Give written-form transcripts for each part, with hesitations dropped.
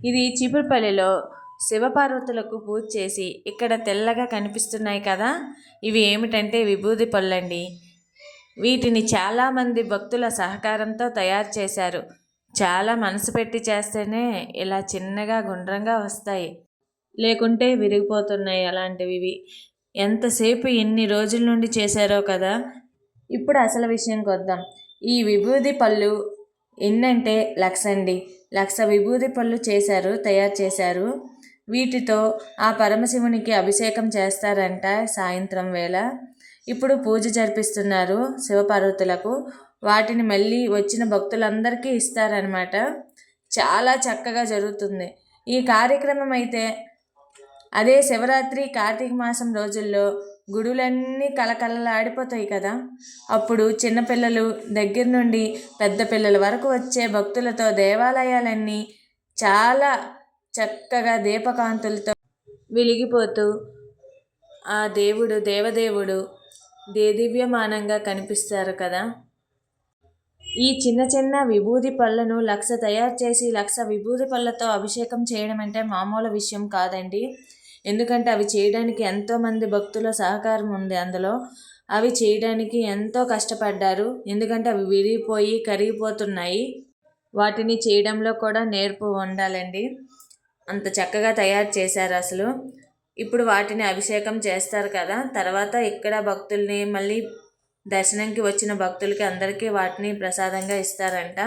ఇది చీపురుపల్లిలో శివపార్వతులకు పూజ చేసి ఇక్కడ తెల్లగా కనిపిస్తున్నాయి కదా, ఇవి ఏమిటంటే విభూది పళ్ళండి. వీటిని చాలామంది భక్తుల సహకారంతో తయారు చేశారు. చాలా మనసు పెట్టి చేస్తేనే ఇలా చిన్నగా గుండ్రంగా వస్తాయి, లేకుంటే విరిగిపోతున్నాయి అలాంటివి. ఎంతసేపు ఎన్ని రోజుల నుండి చేశారో కదా. ఇప్పుడు అసలు విషయంకి వద్దాం. ఈ విభూది పళ్ళు ఎన్నంటే 1,00,000 అండి. 1,00,000 విభూది పళ్ళు తయారు చేశారు. వీటితో ఆ పరమశివునికి అభిషేకం చేస్తారంట సాయంత్రం వేళ. ఇప్పుడు పూజ జరిపిస్తున్నారు శివపార్వతులకు. వాటిని మళ్ళీ వచ్చిన భక్తులందరికీ ఇస్తారనమాట. చాలా చక్కగా జరుగుతుంది ఈ కార్యక్రమం. అయితే అదే శివరాత్రి కార్తీక మాసం రోజుల్లో గుడులన్నీ కలకలలాడిపోతాయి కదా. అప్పుడు చిన్నపిల్లలు దగ్గర నుండి పెద్ద పిల్లల వరకు వచ్చే భక్తులతో దేవాలయాలన్నీ చాలా చక్కగా దీపకాంతులతో వెలిగిపోతూ ఆ దేవదేవుడు దేదివ్యమానంగా కనిపిస్తారు కదా. ఈ చిన్న చిన్న విభూది పళ్ళను 1,00,000 తయారు చేసి 1,00,000 విభూది పళ్ళతో అభిషేకం చేయడం అంటే మామూలు విషయం కాదండి. ఎందుకంటే అవి చేయడానికి ఎంతోమంది భక్తుల సహకారం ఉంది అందులో. అవి చేయడానికి ఎంతో కష్టపడ్డారు. ఎందుకంటే అవి విరిగిపోయి కరిగిపోతున్నాయి. వాటిని చేయడంలో కూడా నేర్పు ఉండాలండి. అంత చక్కగా తయారు చేశారు అసలు. ఇప్పుడు వాటిని అభిషేకం చేస్తారు కదా. తర్వాత ఇక్కడ భక్తుల్ని మళ్ళీ దర్శనంకి వచ్చిన భక్తులకి అందరికీ వాటిని ప్రసాదంగా ఇస్తారంట.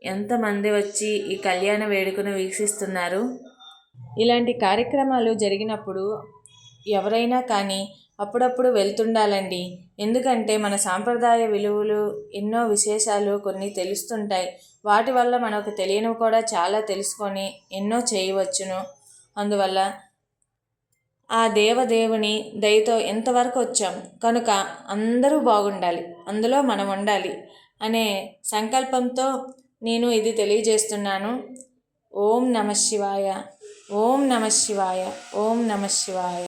ఎంతమంది వచ్చి ఈ కళ్యాణ వేడుకను వీక్షిస్తున్నారు. ఇలాంటి కార్యక్రమాలు జరిగినప్పుడు ఎవరైనా కానీ అప్పుడప్పుడు వెళ్తుండాలండి. ఎందుకంటే మన సాంప్రదాయ విలువలు ఎన్నో విశేషాలు కొన్ని తెలుస్తుంటాయి. వాటి వల్ల మనకు తెలియనివి కూడా చాలా తెలుసుకొని ఎన్నో చేయవచ్చును. అందువల్ల ఆ దేవదేవుని దయతో ఎంతవరకు వచ్చాం కనుక అందరూ బాగుండాలి, అందులో మనం ఉండాలి అనే సంకల్పంతో నేను ఇది తెలియజేస్తున్నాను. ఓం నమః శివాయ, ఓం నమః శివాయ, ఓం నమః శివాయ.